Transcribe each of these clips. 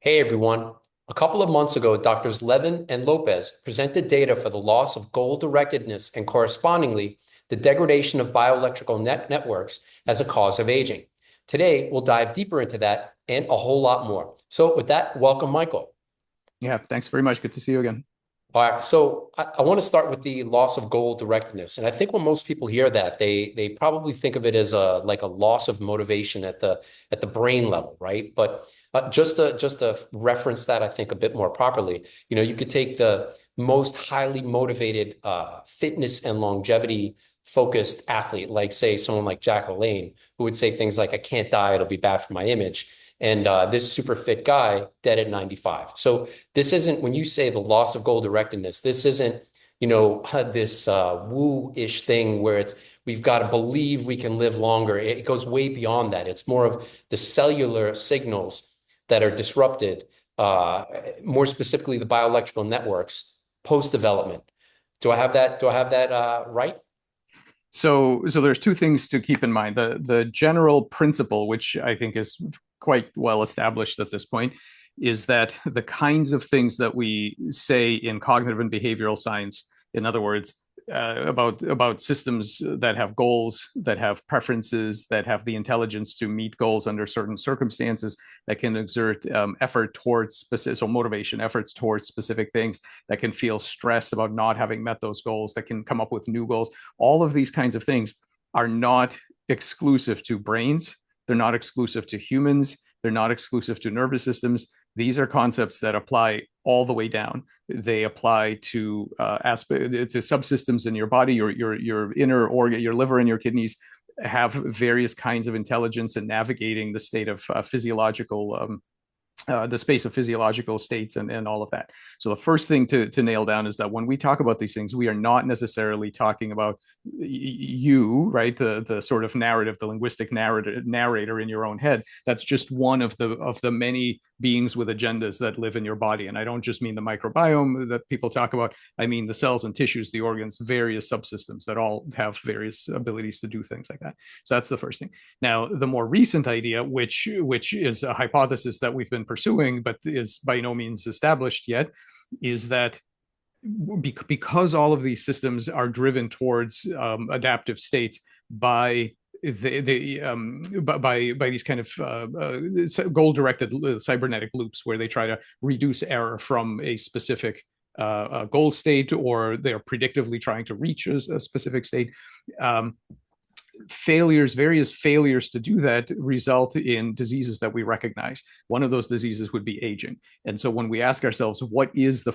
Hey everyone. A couple of months ago, Doctors Levin and Lopez presented data for the loss of goal-directedness and correspondingly the degradation of bioelectrical networks as a cause of aging. Today, we'll dive deeper into that and a whole lot more. So with that, welcome, Michael. Yeah, thanks very much. Good to see you again. All right, so I want to start with the loss of goal directedness, and I think when most people hear that, they probably think of it as a loss of motivation at the brain level, right? But just to reference that, I think a bit more properly, you could take the most highly motivated fitness and longevity focused athlete, like say someone like Jack LaLanne, who would say things like, "I can't die; it'll be bad for my image." And this super fit guy dead at 95. So this isn't, when you say the loss of goal directedness, this isn't, this woo-ish thing where it's we've got to believe we can live longer. It goes way beyond that. It's more of the cellular signals that are disrupted, more specifically the bioelectrical networks post-development. Do I have that? Do I have that right? So there's two things to keep in mind. The general principle, which I think is quite well established at this point, is that the kinds of things that we say in cognitive and behavioral science, in other words, about systems that have goals, that have preferences, that have the intelligence to meet goals under certain circumstances, that can exert effort towards specific, so motivation, efforts towards specific things, that can feel stress about not having met those goals, that can come up with new goals. All of these kinds of things are not exclusive to brains. They're not exclusive to humans. They're not exclusive to nervous systems. These are concepts that apply all the way down. They apply to subsystems in your body, your inner organ, your liver and your kidneys have various kinds of intelligence in navigating the state of physiological the space of physiological states and all of that. So the first thing to nail down is that when we talk about these things, we are not necessarily talking about you, right? The sort of narrative, the linguistic narrator in your own head. That's just one of the many beings with agendas that live in your body. And I don't just mean the microbiome that people talk about. I mean the cells and tissues, the organs, various subsystems that all have various abilities to do things like that. So that's the first thing. Now, the more recent idea, which is a hypothesis that we've been pursuing, but is by no means established yet, is that because all of these systems are driven towards adaptive states by by these kind of goal directed cybernetic loops where they try to reduce error from a specific goal state, or they're predictively trying to reach a specific state. Various failures to do that result in diseases that we recognize. One of those diseases would be aging. And so when we ask ourselves, what is the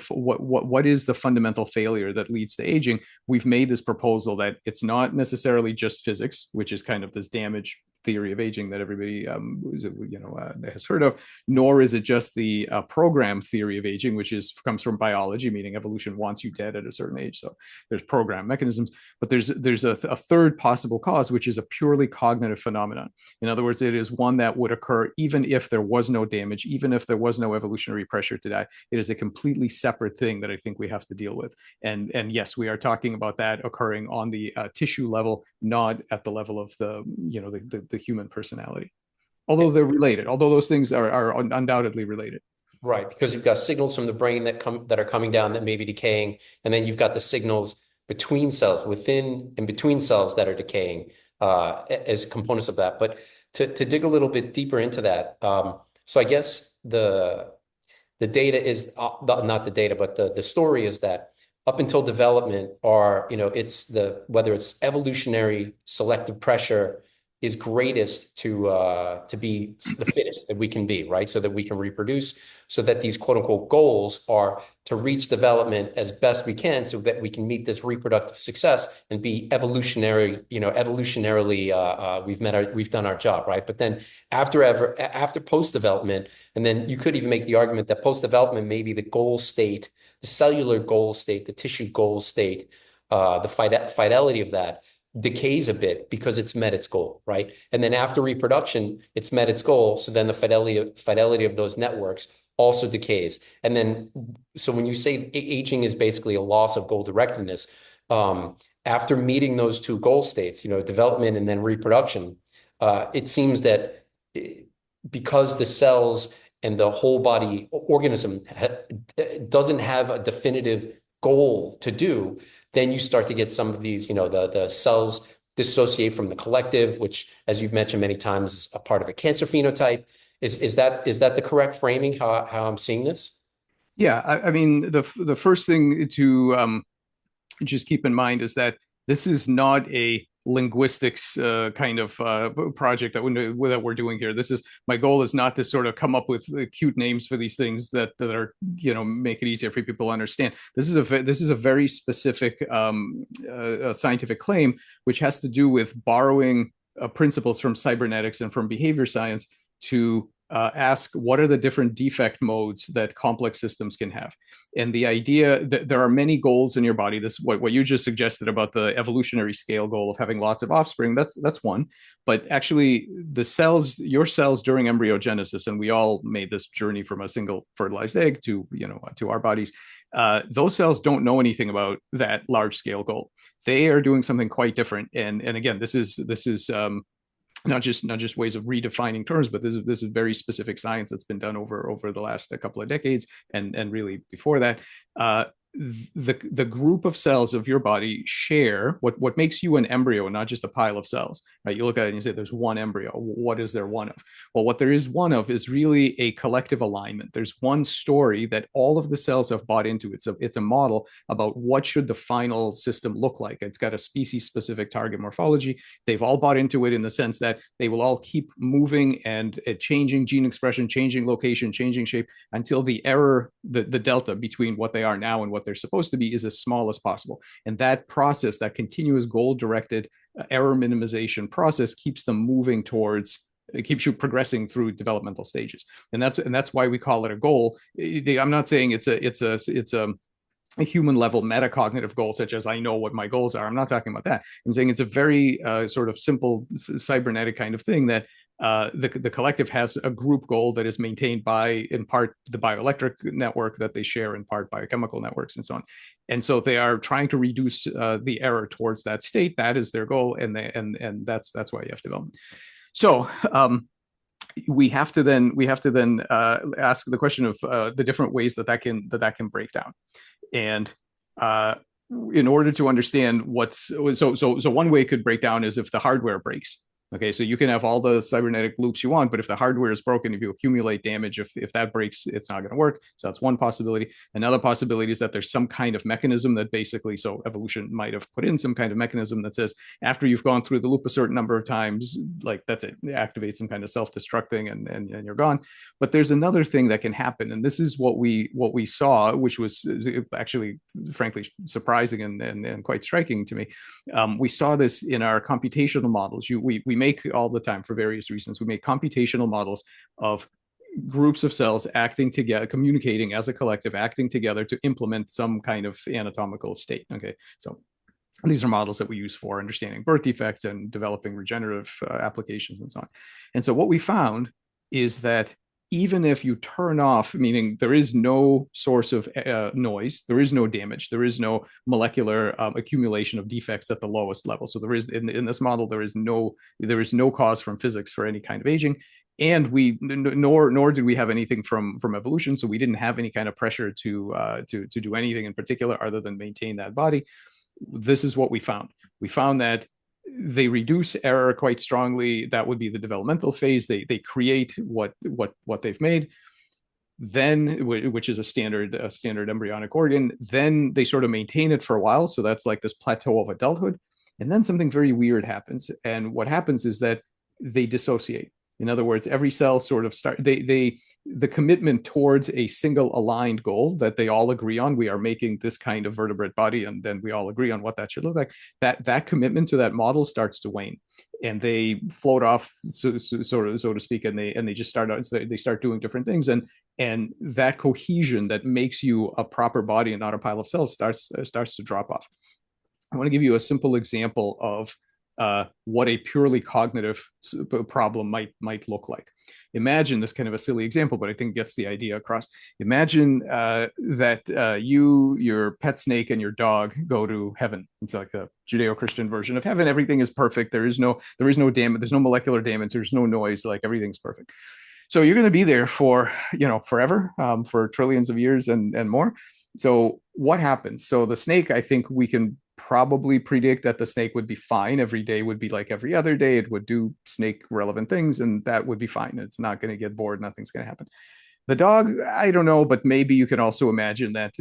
fundamental failure that leads to aging? We've made this proposal that it's not necessarily just physics, which is kind of this damage theory of aging that everybody has heard of, nor is it just the program theory of aging, which comes from biology, meaning evolution wants you dead at a certain age. So there's program mechanisms, but there's a third possible cause, which is a purely cognitive phenomenon. In other words, it is one that would occur even if there was no damage, even if there was no evolutionary pressure to die. It is a completely separate thing that I think we have to deal with. And yes, we are talking about that occurring on the tissue level, not at the level of the human personality. Although they're related, although those things are undoubtedly related. Right, because you've got signals from the brain that are coming down that may be decaying, and then you've got the signals between cells, within and between cells that are decaying as components of that. But to dig a little bit deeper into that, so I guess the data is not the data, but the story is that up until development are, it's whether it's evolutionary selective pressure is greatest to be the fittest that we can be, right? So that we can reproduce, so that these quote unquote goals are to reach development as best we can so that we can meet this reproductive success and be evolutionarily, we've done our job, right? But then after post-development, and then you could even make the argument that post-development may be the goal state, the cellular goal state, the tissue goal state, the fidelity of that decays a bit because it's met its goal, right? And then after reproduction, it's met its goal. So then the fidelity of those networks also decays. And then, so when you say aging is basically a loss of goal directedness, after meeting those two goal states, development and then reproduction, it seems that because the cells and the whole body organism doesn't have a definitive goal to do, then you start to get some of these, the cells dissociate from the collective, which, as you've mentioned many times, is a part of a cancer phenotype. Is that the correct framing, how I'm seeing this? Yeah, I mean, the first thing to just keep in mind is that this is not a linguistics kind of project that we're doing here. This is my goal is not to sort of come up with cute names for these things that are make it easier for people to understand. This is a very specific scientific claim which has to do with borrowing principles from cybernetics and from behavior science to ask what are the different defect modes that complex systems can have. And the idea that there are many goals in your body, this what you just suggested about the evolutionary scale goal of having lots of offspring, that's one. But actually your cells during embryogenesis, and we all made this journey from a single fertilized egg to to our bodies, those cells don't know anything about that large scale goal. They are doing something quite different. And again, this is not just ways of redefining terms, but this is very specific science that's been done over the last couple of decades, and really before that. The group of cells of your body share what makes you an embryo and not just a pile of cells, right? You look at it and you say there's one embryo. What is there one of? Well, what there is one of is really a collective alignment. There's one story that all of the cells have bought into. It's a model about what should the final system look like. It's got a species specific target morphology. They've all bought into it in the sense that they will all keep moving and changing gene expression, changing location, changing shape until the error, the delta between what they are now and what they're supposed to be is as small as possible. And that process, that continuous goal-directed error minimization process, keeps them moving towards, it keeps you progressing through developmental stages. And that's why we call it a goal. I'm not saying it's a human level metacognitive goal, such as I know what my goals are. I'm not talking about that. I'm saying it's a very sort of simple cybernetic kind of thing that the collective has a group goal that is maintained by, in part, the bioelectric network that they share, in part biochemical networks and so on. And so they are trying to reduce the error towards that state. That is their goal, and that's why you have development. So we have to then ask the question of the different ways that can break down. And in order to understand so one way it could break down is if the hardware breaks. Okay, so you can have all the cybernetic loops you want, but if the hardware is broken, if you accumulate damage, if that breaks, it's not going to work. So that's one possibility. Another possibility is that there's some kind of mechanism that basically, so evolution might have put in some kind of mechanism that says after you've gone through the loop a certain number of times, like that's it, activate some kind of self-destruct thing, and you're gone. But there's another thing that can happen, and this is what we saw, which was actually, frankly, surprising and quite striking to me. We saw this in our computational models. We make all the time, for various reasons, we make computational models of groups of cells acting together, communicating as a collective, acting together to implement some kind of anatomical state. Okay, so these are models that we use for understanding birth defects and developing regenerative applications and so on. And so what we found is that even if you turn off, meaning there is no source of noise, there is no damage, there is no molecular accumulation of defects at the lowest level. So there is, in this model, there is no cause from physics for any kind of aging. And nor did we have anything from evolution. So we didn't have any kind of pressure to do anything in particular other than maintain that body. This is what we found. We found that they reduce error quite strongly. That would be the developmental phase. They create what they've made, then, which is a standard embryonic organ. Then they sort of maintain it for a while. So that's like this plateau of adulthood. And then something very weird happens. And what happens is that they dissociate. In other words, every cell sort of the commitment towards a single aligned goal that they all agree on. We are making this kind of vertebrate body, and then we all agree on what that should look like. That commitment to that model starts to wane, and they float off, so to speak, and they just start doing different things, and that cohesion that makes you a proper body and not a pile of cells starts to drop off. I want to give you a simple example of what a purely cognitive problem might look like. Imagine this, kind of a silly example, but I think it gets the idea across. Imagine that your pet snake, and your dog go to heaven. It's like a Judeo-Christian version of heaven. Everything is perfect. There is no damage. There's no molecular damage. There's no noise. Like everything's perfect. So you're going to be there for, forever, for trillions of years and more. So what happens? So the snake, I think we can probably predict that the snake would be fine. Every day would be like every other day. It would do snake relevant things, and that would be fine. It's not going to get bored. Nothing's going to happen. The dog, I don't know, but maybe you can also imagine that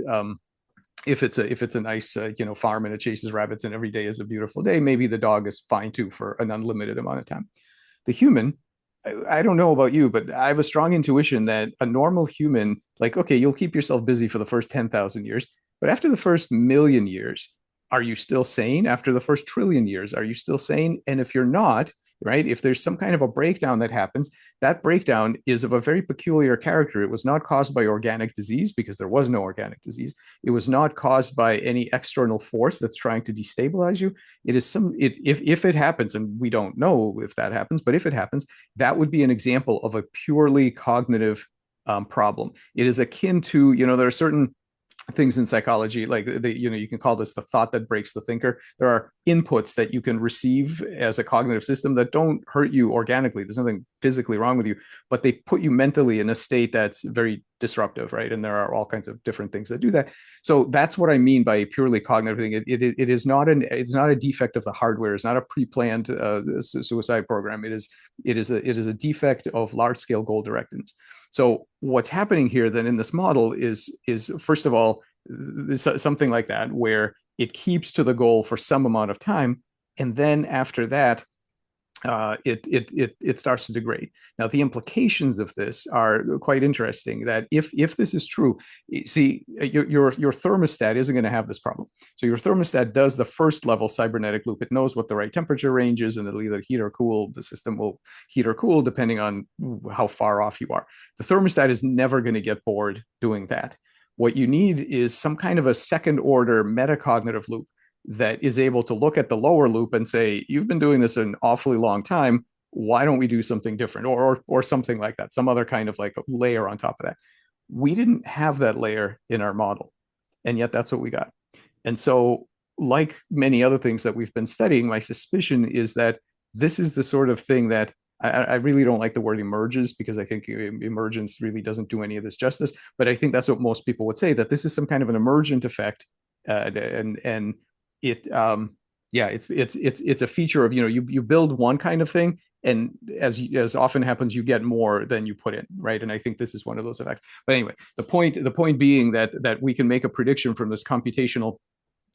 if it's a nice farm and it chases rabbits and every day is a beautiful day, maybe the dog is fine too for an unlimited amount of time. The human, I don't know about you, but I have a strong intuition that a normal human, like, okay, you'll keep yourself busy for the first 10,000 years, but after the first million years, are you still sane? After the first trillion years, are you still sane? And if you're not, right, if there's some kind of a breakdown that happens, that breakdown is of a very peculiar character. It was not caused by organic disease because there was no organic disease. It was not caused by any external force that's trying to destabilize you. It is if it happens, and we don't know if that happens, but if it happens, that would be an example of a purely cognitive problem. It is akin to, there are certain things in psychology, like you can call this the thought that breaks the thinker. There are inputs that you can receive as a cognitive system that don't hurt you organically. There's nothing physically wrong with you, but they put you mentally in a state that's very disruptive, right? And there are all kinds of different things that do that. So that's what I mean by purely cognitive thing. It is not it's not a defect of the hardware. It's not a pre-planned suicide program. It is a defect of large scale goal directedness. So what's happening here then in this model is first of all something like that where it keeps to the goal for some amount of time, and then after that it starts to degrade. Now, the implications of this are quite interesting. That if this is true, see, your thermostat isn't going to have this problem. So your thermostat does the first level cybernetic loop. It knows what the right temperature range is, and it'll either heat or cool. The system will heat or cool depending on how far off you are. The thermostat is never going to get bored doing that. What you need is some kind of a second order metacognitive loop that is able to look at the lower loop and say, you've been doing this an awfully long time. Why don't we do something different, or something like that, some other kind of like a layer on top of that? We didn't have that layer in our model, and yet that's what we got. And so, like many other things that we've been studying, my suspicion is that this is the sort of thing that I really don't like the word emerges, because I think emergence really doesn't do any of this justice. But I think that's what most people would say, that this is some kind of an emergent effect, and it yeah, it's a feature of, you build one kind of thing, and as often happens, you get more than you put in, right? And I think this is one of those effects. But anyway, the point being that we can make a prediction from this computational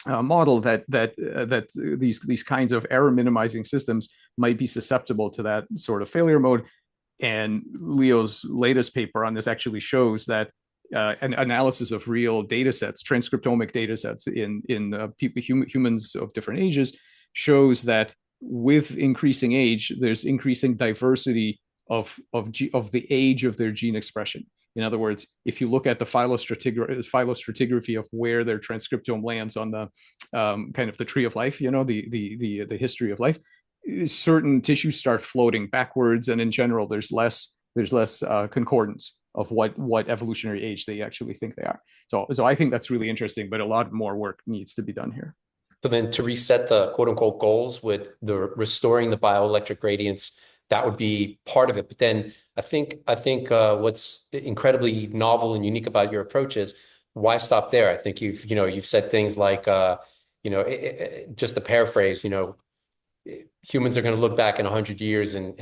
model that these kinds of error minimizing systems might be susceptible to that sort of failure mode. And Leo's latest paper on this actually shows that an analysis of real data sets, transcriptomic data sets in humans of different ages, shows that with increasing age, there's increasing diversity of the age of their gene expression. In other words, if you look at the phylostratigraphy of where their transcriptome lands on the kind of the tree of life, the history of life, certain tissues start floating backwards, and in general, there's less concordance of what evolutionary age they actually think they are. So I think that's really interesting, but a lot more work needs to be done here. So then to reset the quote unquote goals with the restoring the bioelectric gradients, that would be part of it. But then I think what's incredibly novel and unique about your approach is, why stop there? I think you've said things like just to paraphrase, humans are going to look back in 100 years and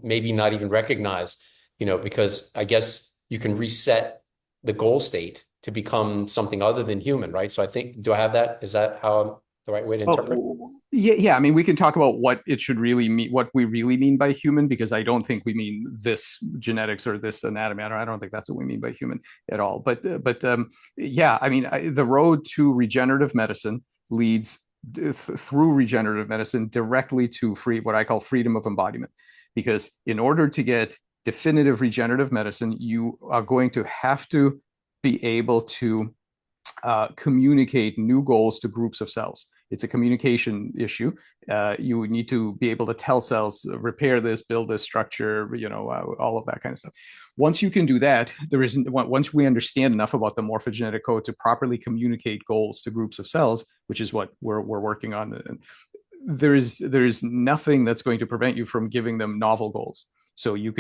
maybe not even recognize, because I guess you can reset the goal state to become something other than human, right? So I think, do I have that? Is that how I'm the right way to interpret? Oh, yeah. I mean, we can talk about what it should really mean, what we really mean by human, because I don't think we mean this genetics or this anatomy. I don't think that's what we mean by human at all. But yeah, I mean, the road to regenerative medicine leads through regenerative medicine directly to what I call freedom of embodiment. Because in order to get definitive regenerative medicine, you are going to have to be able to communicate new goals to groups of cells. It's a communication issue. You need to be able to tell cells, repair this, build this structure, all of that kind of stuff. Once you can do that, once we understand enough about the morphogenetic code to properly communicate goals to groups of cells, which is what we're working on, there is nothing that's going to prevent you from giving them novel goals. So you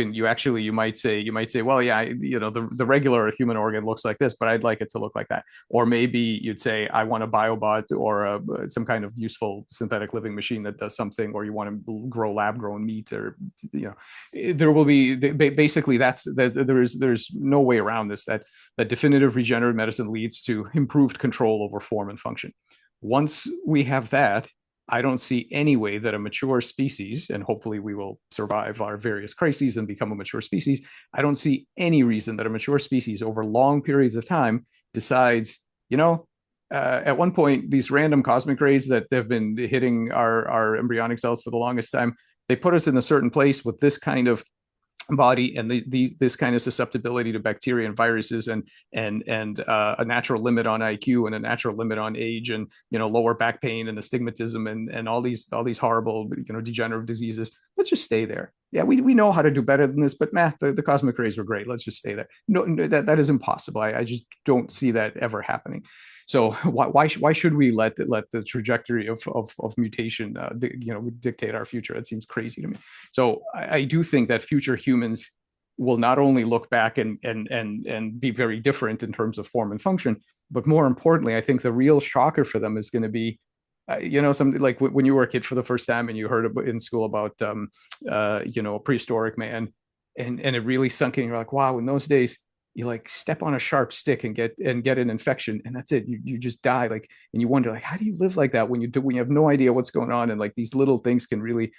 might say, well, yeah, the regular human organ looks like this, but I'd like it to look like that. Or maybe you'd say, I want a biobot or some kind of useful synthetic living machine that does something, or you want to grow lab grown meat, or there will be basically there's no way around this, that definitive regenerative medicine leads to improved control over form and function. Once we have that, I don't see any way that a mature species, and hopefully we will survive our various crises and become a mature species. I don't see any reason that a mature species over long periods of time decides, at one point, these random cosmic rays that have been hitting our embryonic cells for the longest time, they put us in a certain place with this kind of body and this kind of susceptibility to bacteria and viruses, and a natural limit on IQ and a natural limit on age, and lower back pain and astigmatism and all these horrible degenerative diseases. Let's just stay there. Yeah, we know how to do better than this, but the cosmic rays were great. Let's just stay there. No, that is impossible. I just don't see that ever happening. So why should we let the trajectory of mutation dictate our future? It seems crazy to me. So I do think that future humans will not only look back and be very different in terms of form and function, but more importantly, I think the real shocker for them is going to be, something like when you were a kid for the first time and you heard in school about, a prehistoric man, and it really sunk in. You're like, wow, in those days, you like step on a sharp stick and get an infection, and that's it. You just die. Like, and you wonder, like, how do you live like that when you have no idea what's going on, and like these little things can really,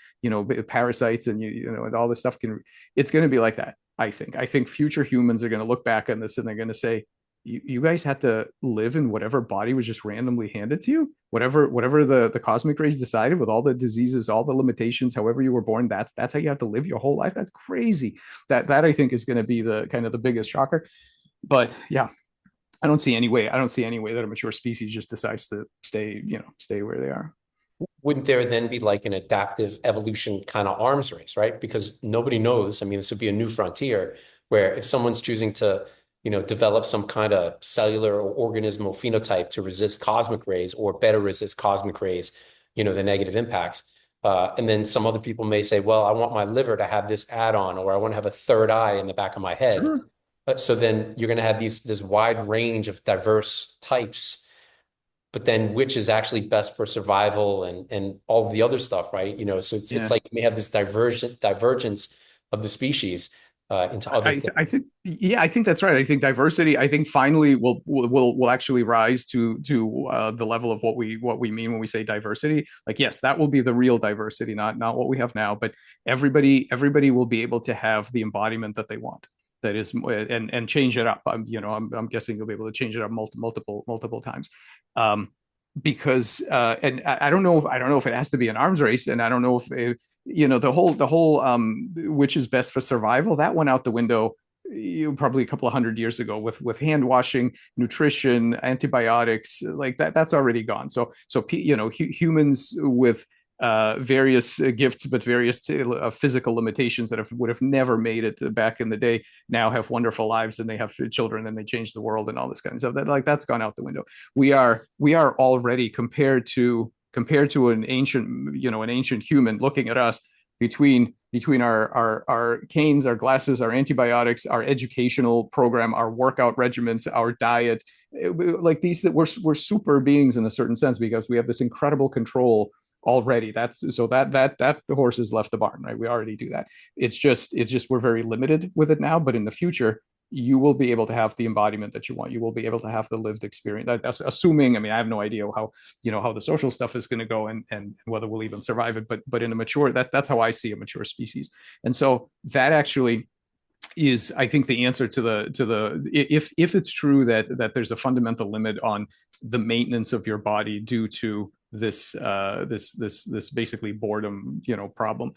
parasites, and and all this stuff can. It's going to be like that. I think future humans are going to look back on this and they're going to say, you guys had to live in whatever body was just randomly handed to you, whatever the cosmic rays decided, with all the diseases, all the limitations, however you were born, that's how you have to live your whole life. That's crazy. That I think is going to be the kind of the biggest shocker. But yeah, I don't see any way that a mature species just decides to stay where they are. Wouldn't there then be like an adaptive evolution kind of arms race, right? Because nobody knows. I mean, this would be a new frontier where if someone's choosing to, develop some kind of cellular or organismal phenotype to resist cosmic rays or better resist cosmic rays, the negative impacts. And then some other people may say, well, I want my liver to have this add-on, or I want to have a third eye in the back of my head. Sure. So then you're going to have this wide range of diverse types, but then which is actually best for survival and all of the other stuff, right? So it's Yeah. like you may have this divergence of the species into other things. I think, yeah, I think that's right. I think diversity, I think finally will actually rise to the level of what we mean when we say diversity. Like, yes, that will be the real diversity, not what we have now, but everybody will be able to have the embodiment that they want. That is, and change it up. I'm guessing you'll be able to change it up multiple times. Because and I don't know if it has to be an arms race, and I don't know if the whole which is best for survival, that went out the window probably a couple of 100 years ago with hand washing, nutrition, antibiotics, like that's already gone. So humans with various gifts, but various physical limitations that would have never made it back in the day, now have wonderful lives, and they have children, and they change the world, and all this kind of stuff. That's gone out the window. We are already compared to an ancient human looking at us, between our canes, our glasses, our antibiotics, our educational program, our workout regimens, our diet, like these, that we're super beings in a certain sense, because we have this incredible control already. That's so that the horse has left the barn, right? We already do that. It's just we're very limited with it now, but in the future you will be able to have the embodiment that you want. You will be able to have the lived experience. That's assuming, I mean, I have no idea how the social stuff is going to go, and whether we'll even survive it. But in a mature, that's how I see a mature species. And so that actually is, I think, the answer to the if it's true that there's a fundamental limit on the maintenance of your body due to this basically boredom problem,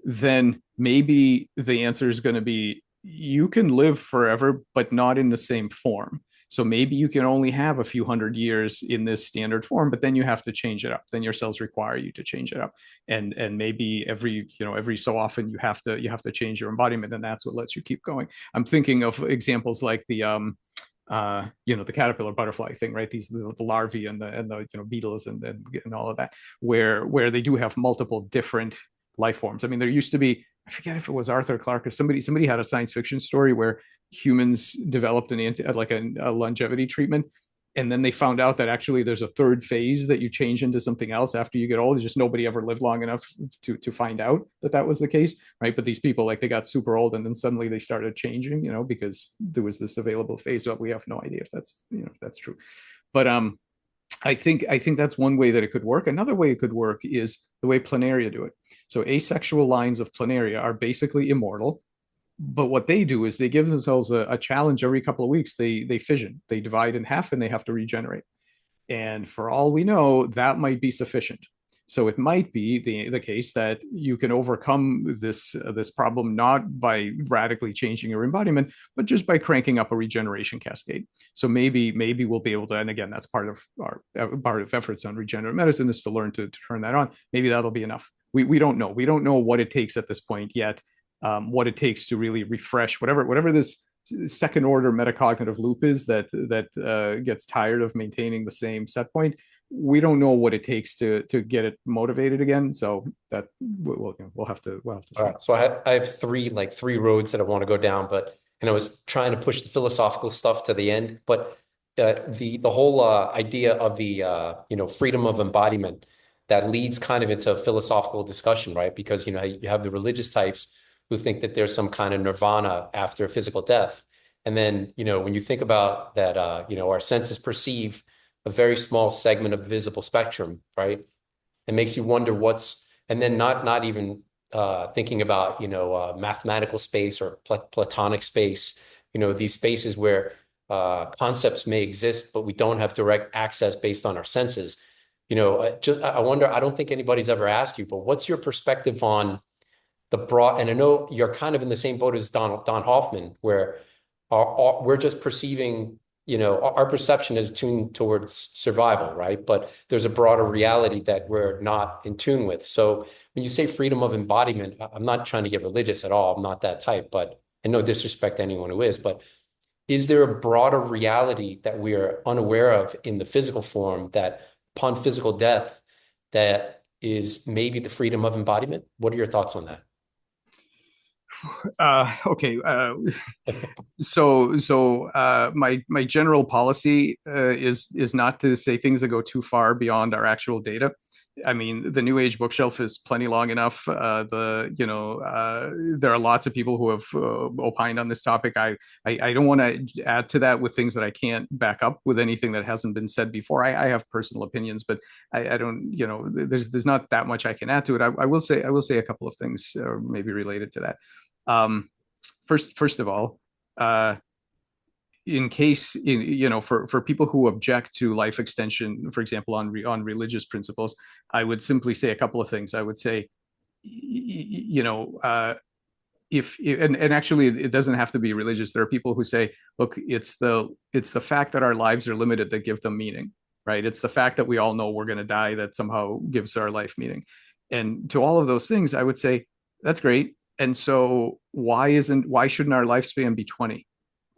then maybe the answer is going to be, you can live forever, but not in the same form. So maybe you can only have a few hundred years in this standard form, but then you have to change it up. Then your cells require you to change it up, and maybe every so often you have to change your embodiment, and that's what lets you keep going. I'm thinking of examples like the caterpillar butterfly thing, right? These the larvae and the beetles and all of that, where they do have multiple different life forms. I mean, there used to be, I forget if it was Arthur Clarke or somebody had a science fiction story where humans developed a longevity treatment, and then they found out that actually there's a third phase that you change into something else after you get old. It's just nobody ever lived long enough to find out that that was the case, right? But these people, like, they got super old and then suddenly they started changing, because there was this available phase. But we have no idea if that's if that's true. But I think that's one way that it could work. Another way it could work is the way planaria do it. So asexual lines of planaria are basically immortal, but what they do is they give themselves a challenge every couple of weeks. They fission, they divide in half, and they have to regenerate. And for all we know, that might be sufficient. So it might be the case that you can overcome this problem not by radically changing your embodiment, but just by cranking up a regeneration cascade. So maybe we'll be able to, and again, that's part of our efforts on regenerative medicine is to learn to turn that on. Maybe that'll be enough. We don't know. We don't know what it takes at this point yet. What it takes to really refresh whatever this second order metacognitive loop is that gets tired of maintaining the same set point. We don't know what it takes to get it motivated again. So that we'll have to All see. right. So I have three roads that I want to go down, but and I was trying to push the philosophical stuff to the end, but the whole idea of the freedom of embodiment that leads kind of into a philosophical discussion, right? Because you have the religious types who think that there's some kind of nirvana after physical death. And then, when you think about that, our senses perceive a very small segment of the visible spectrum, right? It makes you wonder and then not even thinking about, mathematical space or platonic space, these spaces where concepts may exist, but we don't have direct access based on our senses. I wonder, I don't think anybody's ever asked you, but what's your perspective on and I know you're kind of in the same boat as Don Hoffman, where we're just perceiving, our perception is tuned towards survival, right? But there's a broader reality that we're not in tune with. So when you say freedom of embodiment, I'm not trying to get religious at all. I'm not that type, but and no disrespect to anyone who is, but is there a broader reality that we are unaware of in the physical form that upon physical death, that is maybe the freedom of embodiment? What are your thoughts on that? Okay. My general policy is not to say things that go too far beyond our actual data. I mean, the New Age bookshelf is plenty long enough. There are lots of people who have opined on this topic. I don't want to add to that with things that I can't back up with anything that hasn't been said before. I have personal opinions, but I don't. There's not that much I can add to it. I will say a couple of things, maybe related to that. First of all, in case for people who object to life extension, for example, on religious principles, I would simply say a couple of things. I would say, if and actually it doesn't have to be religious. There are people who say, look, it's the fact that our lives are limited that give them meaning, right? It's the fact that we all know we're going to die that somehow gives our life meaning. And to all of those things, I would say that's great. And so why shouldn't our lifespan be 20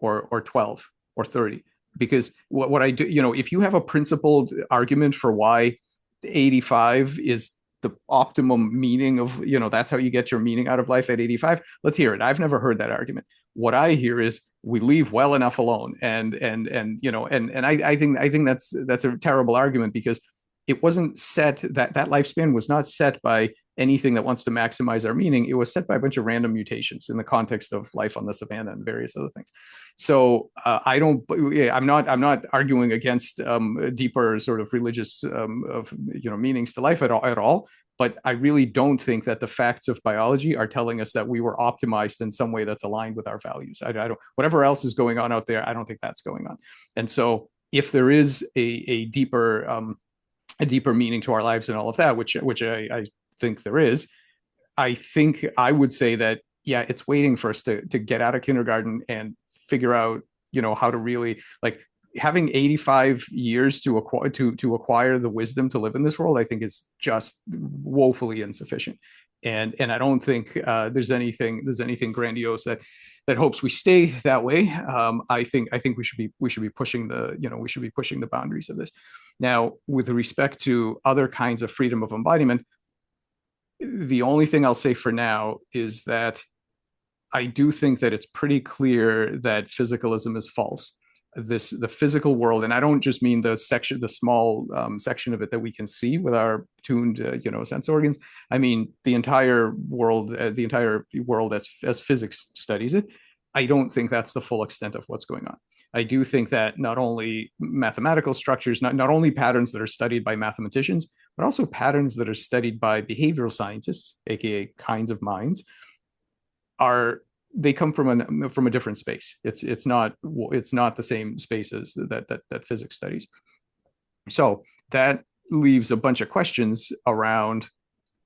or 12 or 30? Because what I do, if you have a principled argument for why 85 is the optimum meaning of, that's how you get your meaning out of life at 85, let's hear it. I've never heard that argument. What I hear is we leave well enough alone. And I think that's a terrible argument, because it wasn't set, that lifespan was not set by anything that wants to maximize our meaning. It was set by a bunch of random mutations in the context of life on the savannah and various other things. So I'm not arguing against deeper sort of religious meanings to life at all. But I really don't think that the facts of biology are telling us that we were optimized in some way that's aligned with our values. I don't. Whatever else is going on out there, I don't think that's going on. And so if there is a deeper meaning to our lives and all of that, which I think there is, I think I would say that, yeah, it's waiting for us to get out of kindergarten and figure out, how to really, like, having 85 years to acquire the wisdom to live in this world, I think is just woefully insufficient. And I don't think there's anything grandiose that hopes we stay that way. I think we should be pushing the boundaries of this. Now, with respect to other kinds of freedom of embodiment, The only thing I'll say for now is that I do think that it's pretty clear that physicalism is false. The physical world, and I don't just mean the small section of it that we can see with our tuned, sense organs. I mean the entire world as physics studies it. I don't think that's the full extent of what's going on. I do think that not only mathematical structures, not only patterns that are studied by mathematicians, but also patterns that are studied by behavioral scientists, aka kinds of minds, are they come from a different space. It's not the same space as that physics studies. So that leaves a bunch of questions around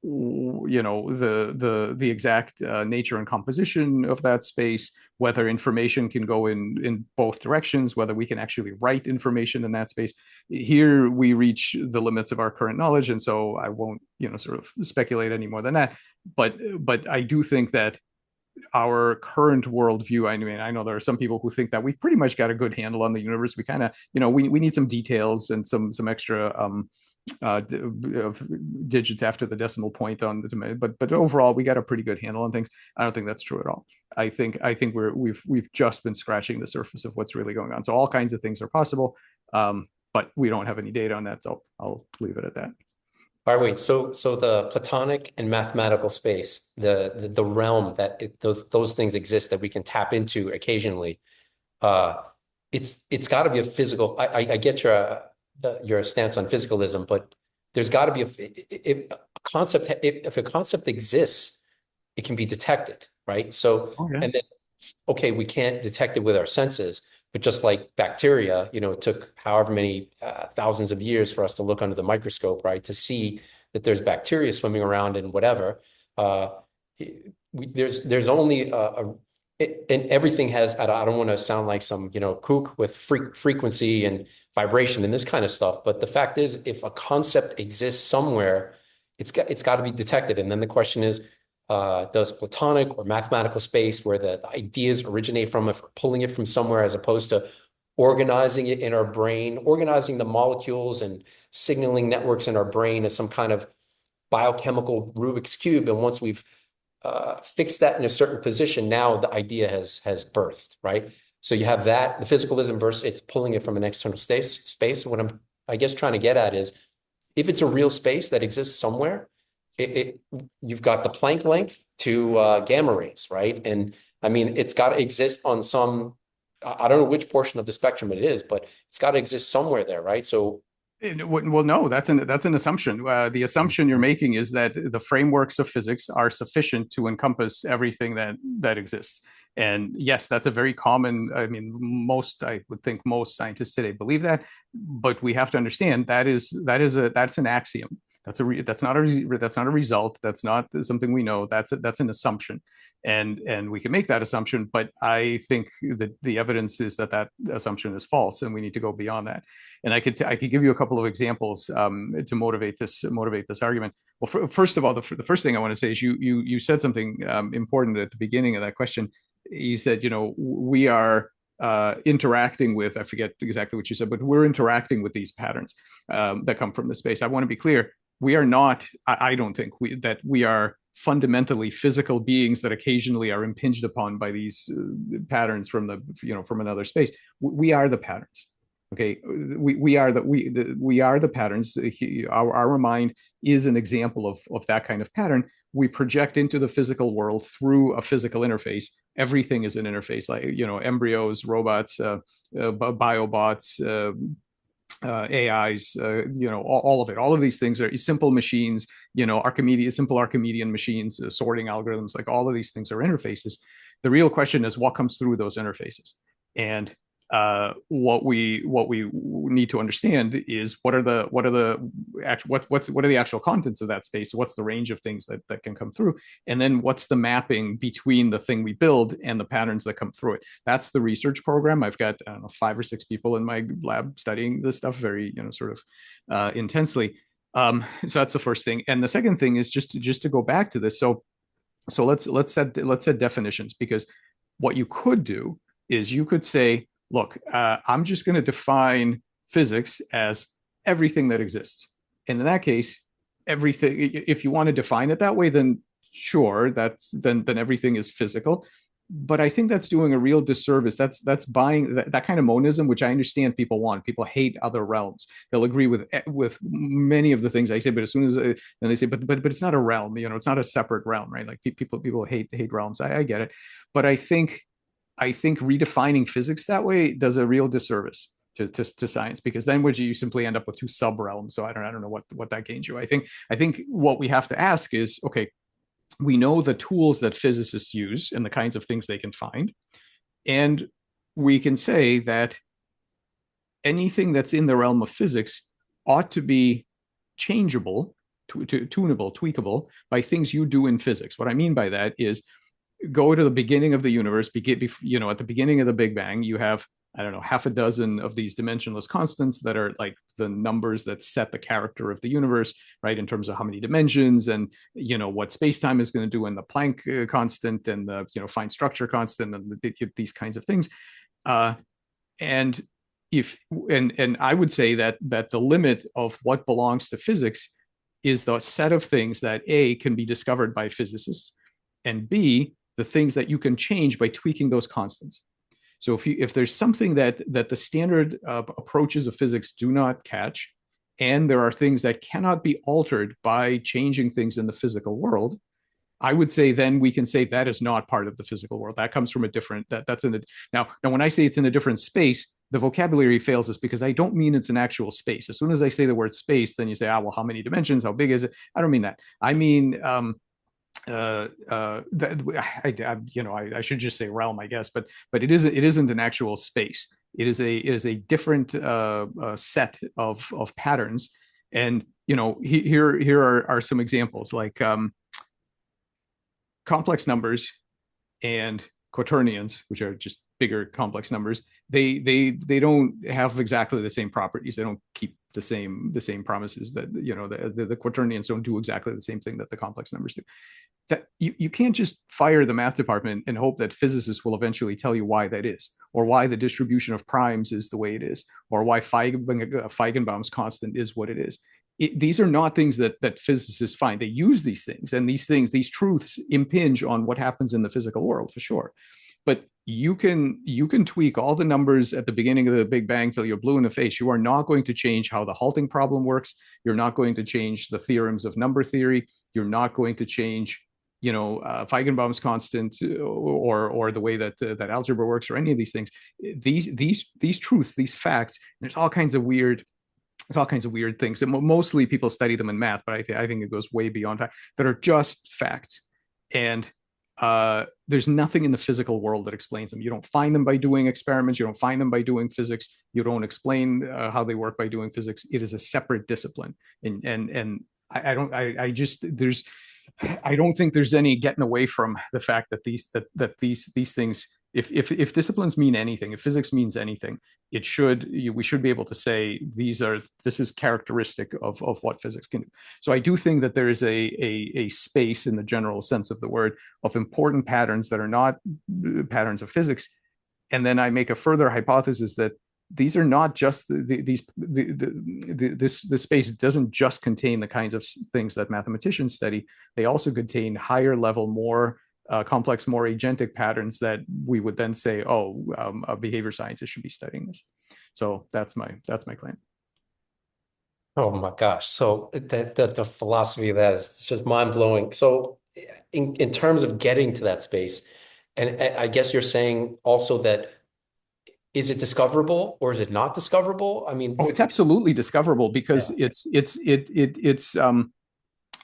the exact nature and composition of that space, whether information can go in both directions, whether we can actually write information in that space. Here we reach the limits of our current knowledge, and so I won't sort of speculate any more than that. But I do think that our current worldview, I mean, I know there are some people who think that we've pretty much got a good handle on the universe. We kind of, we need some details and some extra digits after the decimal point on the, but overall we got a pretty good handle on things. I don't think that's true at all. I think we've just been scratching the surface of what's really going on. So all kinds of things are possible, but we don't have any data on that. So I'll leave it at that. All right, wait. So the platonic and mathematical space, the realm that those things exist that we can tap into occasionally, uh, it's got to be a physical. I get your stance on physicalism, but there's got to be a concept. If a concept exists, it can be detected, right? So, Okay. and then, okay, we can't detect it with our senses, but just like bacteria, it took however many thousands of years for us to look under the microscope, right, to see that there's bacteria swimming around and whatever. Uh, there's only and everything has. I don't want to sound like some kook with frequency and vibration and this kind of stuff, but the fact is, if a concept exists somewhere, it's got to be detected. And then the question is, does platonic or mathematical space where the ideas originate from, if we're pulling it from somewhere as opposed to organizing it in our brain, organizing the molecules and signaling networks in our brain as some kind of biochemical Rubik's Cube. And once we've fixed that in a certain position, now the idea has birthed, right? So you have that, the physicalism versus it's pulling it from an external space. What I'm, I guess, trying to get at is, if it's a real space that exists somewhere, you've got the Planck length to gamma rays, right? And I mean, it's got to exist on some, I don't know which portion of the spectrum it is, but it's got to exist somewhere there, right? So, Well, no, that's an assumption. The assumption you're making is that the frameworks of physics are sufficient to encompass everything that exists. And yes, that's a very common. I mean, I would think most scientists today believe that, but we have to understand that's an axiom. That's not a result. That's not something we know. That's an assumption, and we can make that assumption. But I think that the evidence is that assumption is false, and we need to go beyond that. And I could give you a couple of examples to motivate this argument. Well, first of all, the first thing I want to say is you said something important at the beginning of that question. You said, we are interacting with, I forget exactly what you said, but we're interacting with these patterns that come from the space. I want to be clear. We are not, I don't think that we are fundamentally physical beings that occasionally are impinged upon by these patterns from another space. We are the patterns. Okay, we are the patterns. Our mind is an example of that kind of pattern. We project into the physical world through a physical interface. Everything is an interface, like embryos, robots, biobots, AIs, all of it. All of these things are simple machines, simple Archimedean machines, sorting algorithms, like all of these things are interfaces. The real question is what comes through those interfaces. And what we need to understand is what are the actual contents of that space, what's the range of things that can come through, and then what's the mapping between the thing we build and the patterns that come through it. That's the research program. I've got, I don't know, 5 or 6 people in my lab studying this stuff very sort of intensely. So that's the first thing. And the second thing is just to go back to this. So let's set definitions, because what you could do is you could say, look, I'm just going to define physics as everything that exists. And in that case, everything, if you want to define it that way, then sure, then everything is physical. But I think that's doing a real disservice. That's buying that kind of monism, which I understand people want. People hate other realms. They'll agree with many of the things I say, but as soon as then they say, but it's not a realm. It's not a separate realm, right? Like people hate realms. I get it, but I think redefining physics that way does a real disservice to science, because then would you simply end up with two sub realms. So I don't know what that gains you. I think what we have to ask is, okay, we know the tools that physicists use and the kinds of things they can find, and we can say that anything that's in the realm of physics ought to be changeable, tunable, tweakable by things you do in physics. What I mean by that is, go to the beginning of the universe, at the beginning of the Big Bang, you have, I don't know, half a dozen of these dimensionless constants that are like the numbers that set the character of the universe, right? In terms of how many dimensions and, what space-time is going to do, and the Planck constant and the, fine structure constant and these kinds of things. And if, and I would say that the limit of what belongs to physics is the set of things that A, can be discovered by physicists, and B, the things that you can change by tweaking those constants. So if there's something that the standard approaches of physics do not catch, and there are things that cannot be altered by changing things in the physical world, I would say then we can say that is not part of the physical world. That comes from a different, that's in a, now when I say it's in a different space, the vocabulary fails us, because I don't mean it's an actual space. As soon as I say the word space, then you say, well, how many dimensions? How big is it? I don't mean that. I mean, I should just say realm, I guess, but it isn't an actual space. It is a different set of patterns, and here are some examples, like complex numbers and quaternions, which are just bigger complex numbers. They don't have exactly the same properties. They don't keep the same promises that the quaternions don't do exactly the same thing that the complex numbers do. That you can't just fire the math department and hope that physicists will eventually tell you why that is, or why the distribution of primes is the way it is, or why Feigenbaum's constant is what it is. These are not things that physicists find. They use these things, and these truths impinge on what happens in the physical world, for sure. But you can tweak all the numbers at the beginning of the Big Bang till you're blue in the face. You are not going to change how the halting problem works. You're not going to change the theorems of number theory. You're not going to change Feigenbaum's constant, or the way that algebra works, or any of these things. These truths, these facts. There's all kinds of weird things, and mostly people study them in math, but I think it goes way beyond that. That are just facts, and there's nothing in the physical world that explains them. You don't find them by doing experiments. You don't find them by doing physics. You don't explain how they work by doing physics. It is a separate discipline, and I don't think there's any getting away from the fact that these things, if disciplines mean anything, if physics means anything, we should be able to say this is characteristic of what physics can do. So I do think that there is a space, in the general sense of the word, of important patterns that are not patterns of physics. And then I make a further hypothesis that these are not just this space doesn't just contain the kinds of things that mathematicians study. They also contain higher level, more complex, more agentic patterns that we would then say, a behavior scientist should be studying this. So that's my claim. Oh my gosh. So the philosophy of that is just mind blowing. So in terms of getting to that space, and I guess you're saying also that, is it discoverable or is it not discoverable? I mean, it's absolutely discoverable, because yeah. it's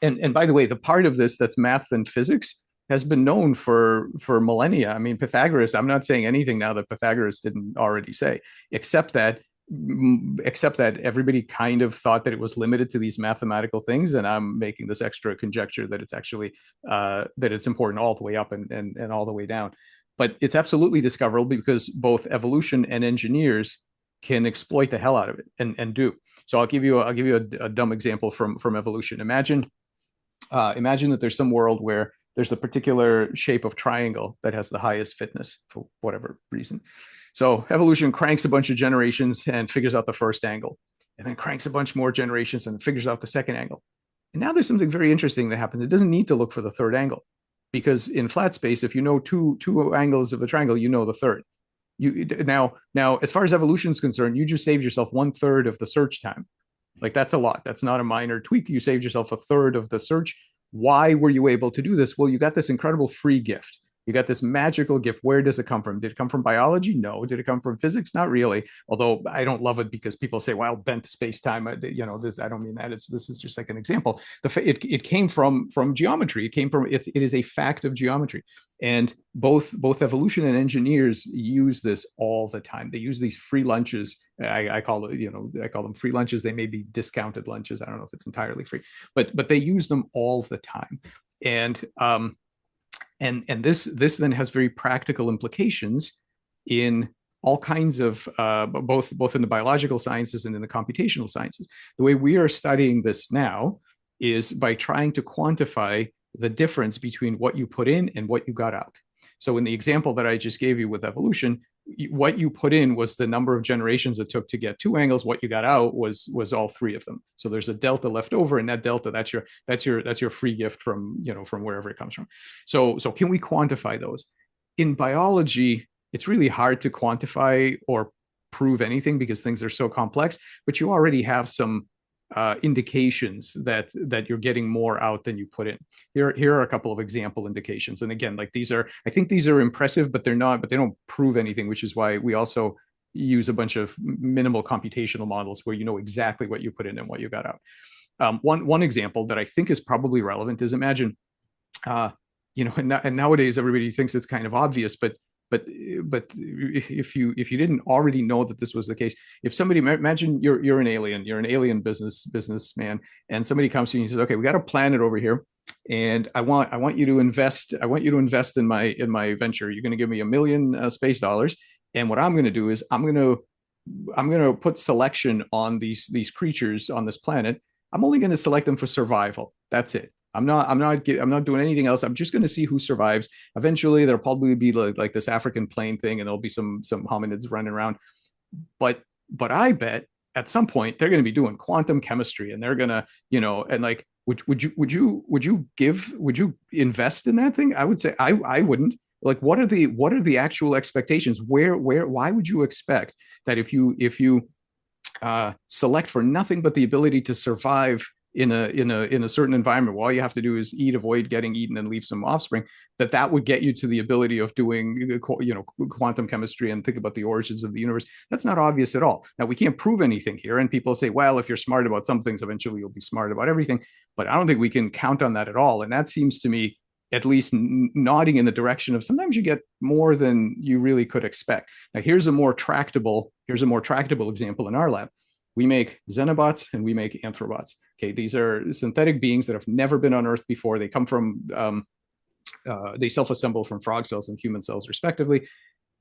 and by the way, the part of this that's math and physics has been known for millennia. I mean, Pythagoras, I'm not saying anything now that Pythagoras didn't already say, except that everybody kind of thought that it was limited to these mathematical things, and I'm making this extra conjecture that it's actually that it's important all the way up and all the way down. But it's absolutely discoverable, because both evolution and engineers can exploit the hell out of it and do. So I'll give you a dumb example from evolution. Imagine that there's some world where there's a particular shape of triangle that has the highest fitness for whatever reason. So evolution cranks a bunch of generations and figures out the first angle, and then cranks a bunch more generations and figures out the second angle. And now there's something very interesting that happens. It doesn't need to look for the third angle, because in flat space, if you know two angles of a triangle, you know the third. You now as far as evolution is concerned, you just saved yourself 1/3 of the search time. Like that's a lot. That's not a minor tweak. You saved yourself 1/3 of the search. Why were you able to do this? Well, you got this incredible free gift. You got this magical gift. Where does it come from? Did it come from biology? No. Did it come from physics? Not really. Although I don't love it because people say, "Well, bent space time." This. I don't mean that. This is just like an example. It came from geometry. It came from it is a fact of geometry, and both evolution and engineers use this all the time. They use these free lunches. I call them free lunches. They may be discounted lunches. I don't know if it's entirely free, but they use them all the time, and this then has very practical implications in all kinds of both in the biological sciences and in the computational sciences. The way we are studying this now is by trying to quantify the difference between what you put in and what you got out. So in the example that I just gave you with evolution, what you put in was the number of generations it took to get two angles. What you got out was all three of them. So there's a delta left over, and that delta, that's your free gift from from wherever it comes from. So can we quantify those? In biology, it's really hard to quantify or prove anything because things are so complex, but you already have some indications that you're getting more out than you put in. Here are a couple of example indications. And again, like I think these are impressive, but they don't prove anything, which is why we also use a bunch of minimal computational models where you know exactly what you put in and what you got out. One example that I think is probably relevant is imagine, and nowadays everybody thinks it's kind of obvious, but if you didn't already know that this was the case, if somebody, imagine you're an alien businessman, and somebody comes to you and says, okay, we got a planet over here, and I want you to invest in my venture. You're going to give me $1 million space dollars, and what I'm going to do is I'm going to put selection on these creatures on this planet. I'm only going to select them for survival. That's it. I'm not doing anything else. I'm just going to see who survives. Eventually, there'll probably be like this African plain thing, and there'll be some hominids running around. But I bet at some point they're going to be doing quantum chemistry, and they're gonna, and like, would you invest in that thing? I would say I wouldn't. Like, what are the actual expectations? Why would you expect that if you select for nothing but the ability to survive in a certain environment, all you have to do is eat, avoid getting eaten, and leave some offspring, that would get you to the ability of doing quantum chemistry and think about the origins of the universe? That's not obvious at all. Now, we can't prove anything here, and people say, well, if you're smart about some things, eventually you'll be smart about everything, but I don't think we can count on that at all. And that seems to me at least nodding in the direction of sometimes you get more than you really could expect. Now, here's a more tractable example in our lab. We make xenobots and we make anthrobots. Okay, these are synthetic beings that have never been on Earth before. They come from, they self-assemble from frog cells and human cells, respectively.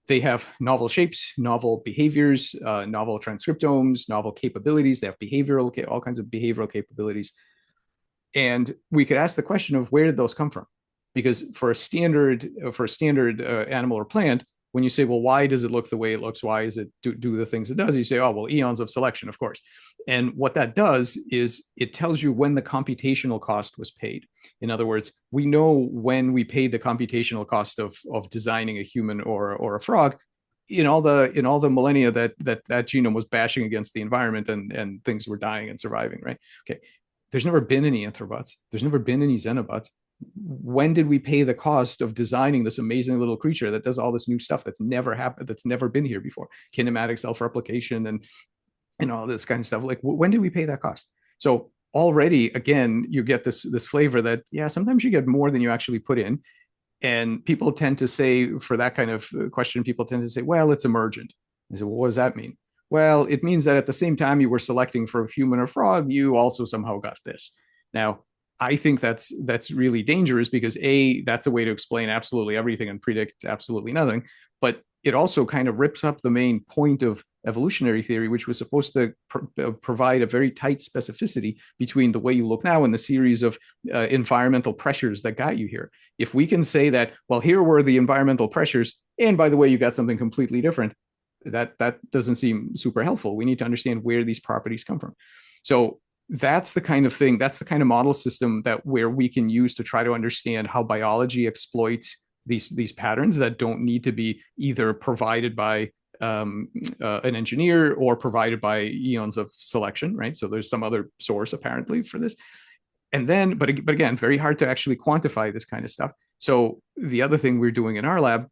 They have novel shapes, novel behaviors, novel transcriptomes, novel capabilities. They have all kinds of behavioral capabilities. And we could ask the question of where did those come from? Because for a standard animal or plant, when you say, well, why does it look the way it looks? Why is it do the things it does? You say, oh, well, eons of selection, of course. And what that does is it tells you when the computational cost was paid. In other words, we know when we paid the computational cost of designing a human or a frog in all the millennia that genome was bashing against the environment and things were dying and surviving, right? Okay. There's never been any anthrobots. There's never been any xenobots. When did we pay the cost of designing this amazing little creature that does all this new stuff that's never happened, that's never been here before? Kinematic self-replication and all this kind of stuff. Like, when did we pay that cost? So already, again, you get this flavor that, yeah, sometimes you get more than you actually put in. And people tend to say, for that kind of question, people tend to say, well, it's emergent. I say, well, what does that mean? Well, it means that at the same time you were selecting for a human or frog, you also somehow got this. Now, I think that's really dangerous because that's a way to explain absolutely everything and predict absolutely nothing. But it also kind of rips up the main point of evolutionary theory, which was supposed to provide a very tight specificity between the way you look now and the series of environmental pressures that got you here. If we can say that, well, here were the environmental pressures, and by the way, you got something completely different, that doesn't seem super helpful. We need to understand where these properties come from. So that's the kind of thing, that's the kind of model system that where we can use to try to understand how biology exploits these patterns that don't need to be either provided by an engineer or provided by eons of selection, right? So there's some other source apparently for this. And then, but again, very hard to actually quantify this kind of stuff. So the other thing we're doing in our lab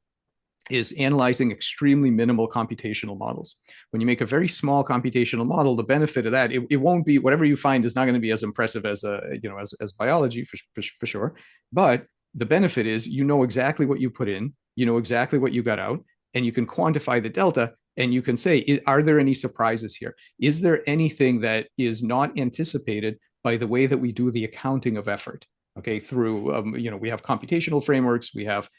is analyzing extremely minimal computational models. When you make a very small computational model, the benefit of that, it won't be, whatever you find is not going to be as impressive as as biology for sure. But the benefit is you know exactly what you put in, you know exactly what you got out, and you can quantify the delta. And you can say, are there any surprises here? Is there anything that is not anticipated by the way that we do the accounting of effort? Okay, through we have computational frameworks, we have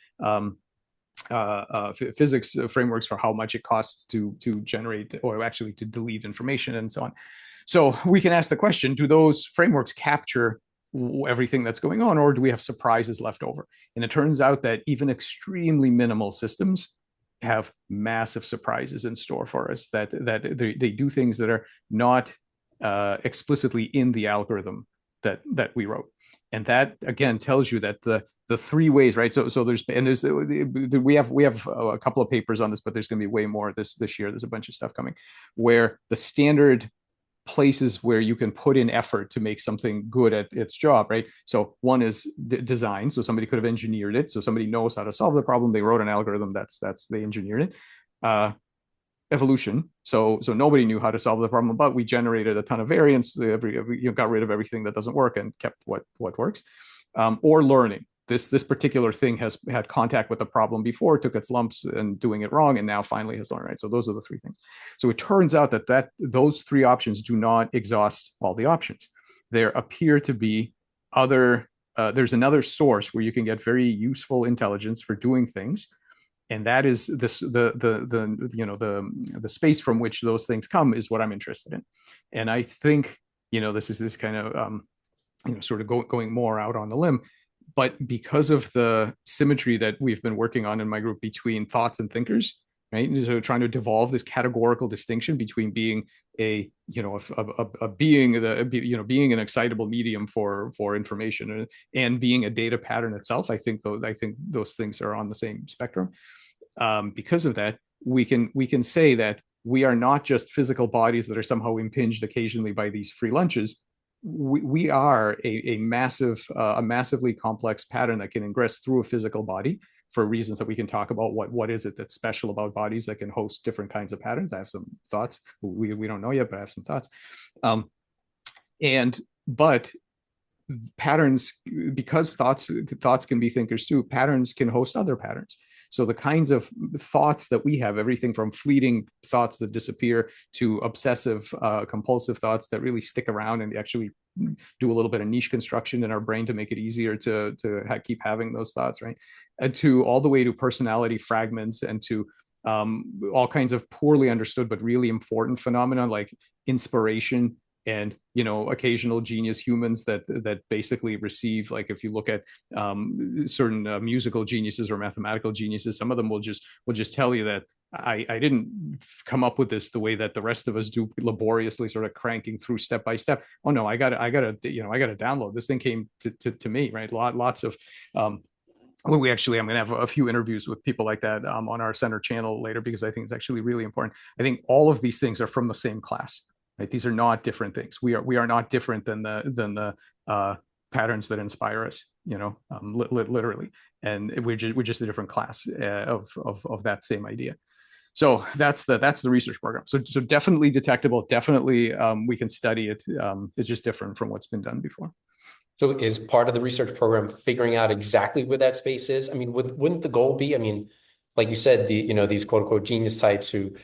physics frameworks for how much it costs to generate or actually to delete information and so on. So we can ask the question, do those frameworks capture everything that's going on, or do we have surprises left over? And it turns out that even extremely minimal systems have massive surprises in store for us, that they do things that are not explicitly in the algorithm that we wrote. And that again tells you that the three ways, right? So there's we have a couple of papers on this, but there's going to be way more this year. There's a bunch of stuff coming where the standard places where you can put in effort to make something good at its job, right? So one is design. So somebody could have engineered it. So somebody knows how to solve the problem. They wrote an algorithm that's they engineered it. Evolution. So nobody knew how to solve the problem, but we generated a ton of variance. Got rid of everything that doesn't work and kept what works. Or learning. This particular thing has had contact with the problem before, took its lumps and doing it wrong, and now finally has learned, right? So those are the three things. So it turns out that those three options do not exhaust all the options. There appear to be other. There's another source where you can get very useful intelligence for doing things, and that is this the space from which those things come is what I'm interested in. And I think this is this kind of sort of going more out on the limb, but because of the symmetry that we've been working on in my group between thoughts and thinkers, right? So trying to devolve this categorical distinction between being a being being an excitable medium for information and being a data pattern itself. I think those things are on the same spectrum. Because of that, we can say that we are not just physical bodies that are somehow impinged occasionally by these free lunches. We are a massively complex pattern that can ingress through a physical body for reasons that we can talk about. What is it that's special about bodies that can host different kinds of patterns? I have some thoughts. We don't know yet, but I have some thoughts. But patterns, because thoughts can be thinkers too, patterns can host other patterns. So the kinds of thoughts that we have, everything from fleeting thoughts that disappear to obsessive, compulsive thoughts that really stick around and actually do a little bit of niche construction in our brain to make it easier to keep having those thoughts, right? And to all the way to personality fragments and to all kinds of poorly understood but really important phenomena like inspiration and occasional genius humans that basically receive, like if you look at certain musical geniuses or mathematical geniuses, some of them will just tell you that I didn't come up with this the way that the rest of us do, laboriously sort of cranking through step by step. Oh no, I got to download this thing, came to me, right? Lots of I'm going to have a few interviews with people like that on our center channel later, because I think it's actually really important. I think all of these things are from the same class. Right? These are not different things. We are not different than the patterns that inspire us. Literally, and we're just a different class of that same idea. So that's the research program. So definitely detectable. Definitely we can study it. It's just different from what's been done before. So is part of the research program figuring out exactly where that space is? I mean, wouldn't the goal be? I mean, like you said, these quote unquote genius types who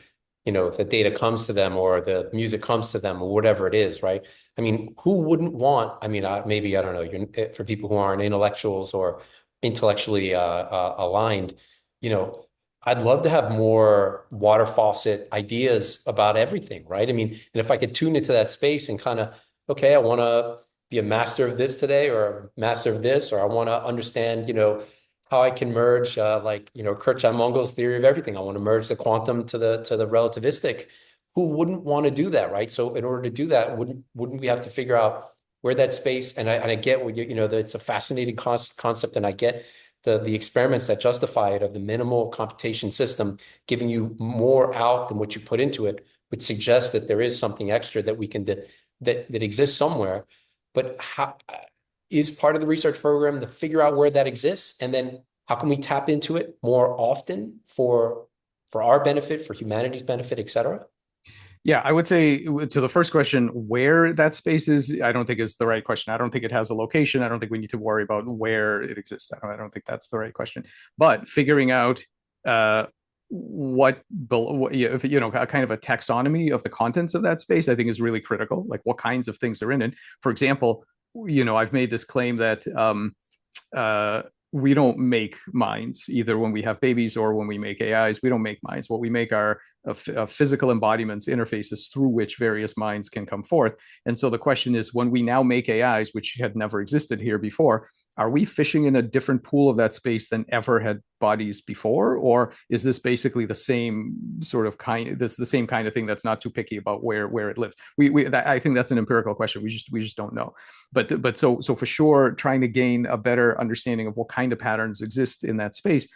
the data comes to them or the music comes to them or whatever it is, right? I mean, who wouldn't want, I mean, maybe, I don't know, for people who aren't intellectuals or intellectually aligned, I'd love to have more water faucet ideas about everything, right? I mean, and if I could tune into that space and kind of, okay, I want to be a master of this today or a master of this, or I want to understand, how I can merge, Kurt Mongel's theory of everything. I want to merge the quantum to the relativistic. who wouldn't want to do that, right? So in order to do that, wouldn't we have to figure out where that space, and I get what you know, that it's a fascinating concept, and I get the experiments that justify it of the minimal computation system giving you more out than what you put into it, would suggest that there is something extra that we can that exists somewhere. But how is part of the research program to figure out where that exists, and then how can we tap into it more often for our benefit, for humanity's benefit, et cetera? Yeah, I would say to the first question, where that space is, I don't think is the right question. I don't think it has a location. I don't think we need to worry about where it exists. I don't think that's the right question. But figuring out uh, if you know, a kind of a taxonomy of the contents of that space, I think is really critical. Like what kinds of things are in it. For example, you know, I've made this claim that uh, we don't make minds either when we have babies or when we make AIs. We don't make minds. What we make are physical embodiments, interfaces through which various minds can come forth. And so the question is, when we now make AIs, which had never existed here before, are we fishing in a different pool of that space than ever had bodies before, or is this basically the same sort of kind? This the same kind of thing that's not too picky about where it lives. I think that's an empirical question. We just don't know. But for sure, trying to gain a better understanding of what kind of patterns exist in that space.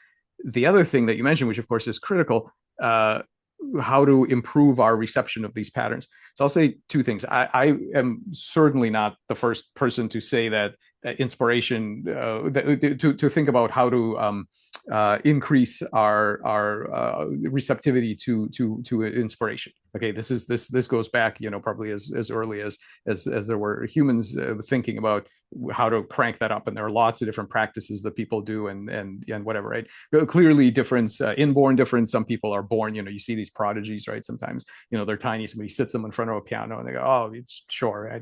The other thing that you mentioned, which of course is critical, how to improve our reception of these patterns. So I'll say two things. I am certainly not the first person to say that inspiration, to think about how to increase our receptivity to inspiration. Okay, this goes back, you know, probably as early as there were humans thinking about how to crank that up, and there are lots of different practices that people do, and whatever, right? Clearly, difference, inborn difference. Some people are born, you know, you see these prodigies, right? Sometimes, you know, they're tiny. Somebody sits them in front of a piano, and they go, "Oh, sure."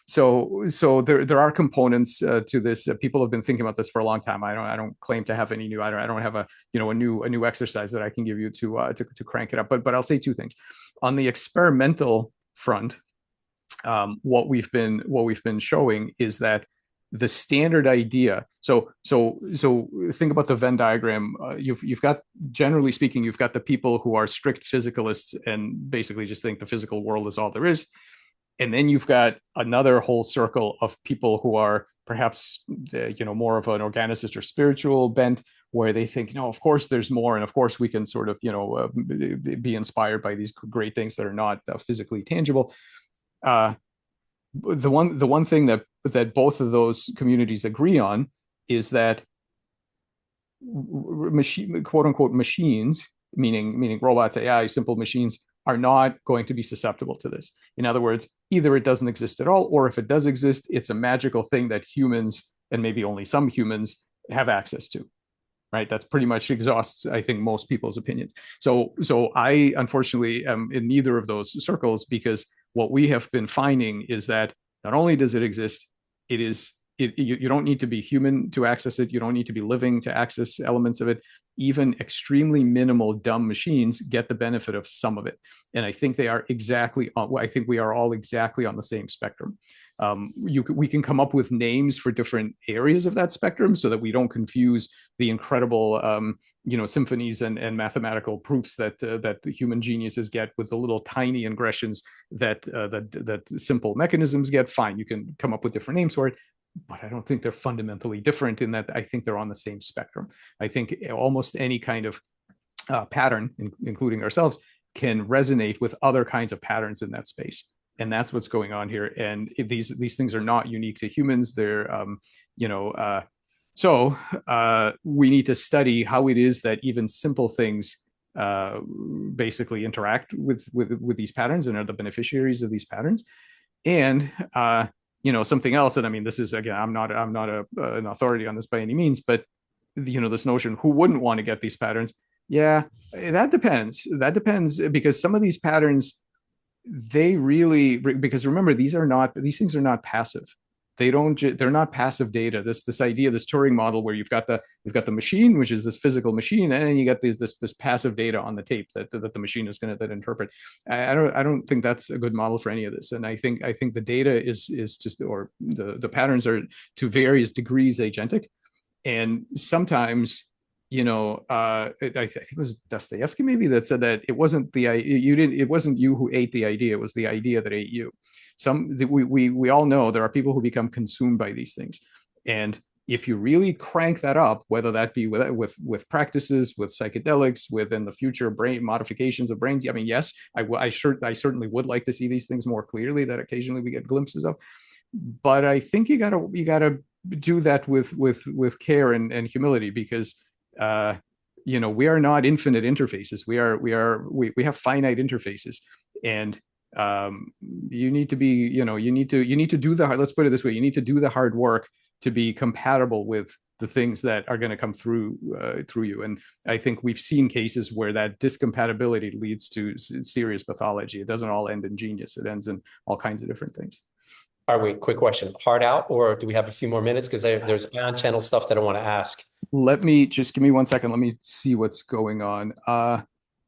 So there are components to this. People have been thinking about this for a long time. I don't claim to have any new. I don't have a, you know, a new exercise that I can give you to crank it up. But I'll say two things. On the experimental front, what we've been showing is that the standard idea. So think about the Venn diagram. You've got, generally speaking, you've got the people who are strict physicalists and basically just think the physical world is all there is. And then you've got another whole circle of people who are perhaps, you know, more of an organicist or spiritual bent, where they think, no, of course there's more, and of course we can sort of, you know, be inspired by these great things that are not physically tangible. Uh, the one thing that both of those communities agree on is that machine, quote unquote, machines, meaning robots, AI, simple machines, are not going to be susceptible to this. In other words, either it doesn't exist at all, or if it does exist, it's a magical thing that humans, and maybe only some humans, have access to. Right? That's pretty much exhausts, I think, most people's opinions. So I unfortunately am in neither of those circles, because what we have been finding is that not only does it exist, it is you don't need to be human to access it. You don't need to be living to access elements of it. Even extremely minimal dumb machines get the benefit of some of it. And I think they are exactly on, I think we are all exactly on the same spectrum. We can come up with names for different areas of that spectrum so that we don't confuse the incredible you know, symphonies and mathematical proofs that the human geniuses get with the little tiny ingressions that simple mechanisms get. Fine, you can come up with different names for it, but I don't think they're fundamentally different in that I think they're on the same spectrum. I think almost any kind of pattern, including ourselves, can resonate with other kinds of patterns in that space. And that's what's going on here. And these things are not unique to humans. They're, you know, we need to study how it is that even simple things basically interact with these patterns and are the beneficiaries of these patterns. And you know, something else, and I mean, this is, again, I'm not an authority on this by any means, but you know, this notion, who wouldn't want to get these patterns? Yeah, that depends. That depends, because some of these patterns, they really, because remember, these things are not passive. They're not passive data. This idea, this Turing model, where you've got the machine, which is this physical machine, and then you get this passive data on the tape that the machine is going to interpret. I don't think that's a good model for any of this. And I think the data is just, or the patterns are to various degrees agentic, and sometimes I think it was Dostoevsky maybe that said that it wasn't it wasn't you who ate the idea, it was the idea that ate you. We all know there are people who become consumed by these things, and if you really crank that up, whether that be with practices, with psychedelics, with in the future brain modifications of brains. I mean, yes, I certainly would like to see these things more clearly that occasionally we get glimpses of, but I think you gotta do that with care and humility, because uh, we are not infinite interfaces. We have finite interfaces, and you need to be you need to do the hard, let's put it this way, you need to do the hard work to be compatible with the things that are going to come through you. And I think we've seen cases where that discompatibility leads to serious pathology. It doesn't all end in genius. It ends in all kinds of different things. All right, wait, quick question. Hard out, or do we have a few more minutes? Because there's ion channel stuff that I want to ask. Let me just give me 1 second. Let me see what's going on.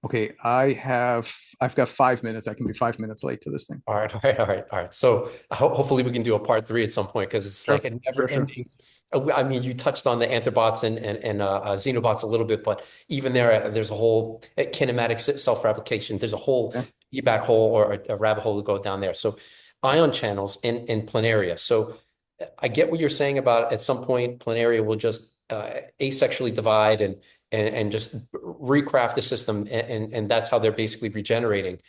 Okay, I've got 5 minutes. I can be 5 minutes late to this thing. All right, all right, all right, all right. So hopefully we can do a part three at some point because it's like Sure, a never sure. ending. I mean, you touched on the anthrobots and xenobots a little bit, but even there's a whole kinematic self-replication. There's a whole Yeah, feedback hole or a rabbit hole to go down there. So ion channels in planaria. So I get what you're saying about at some point planaria will just asexually divide and just recraft the system, and that's how they're basically regenerating.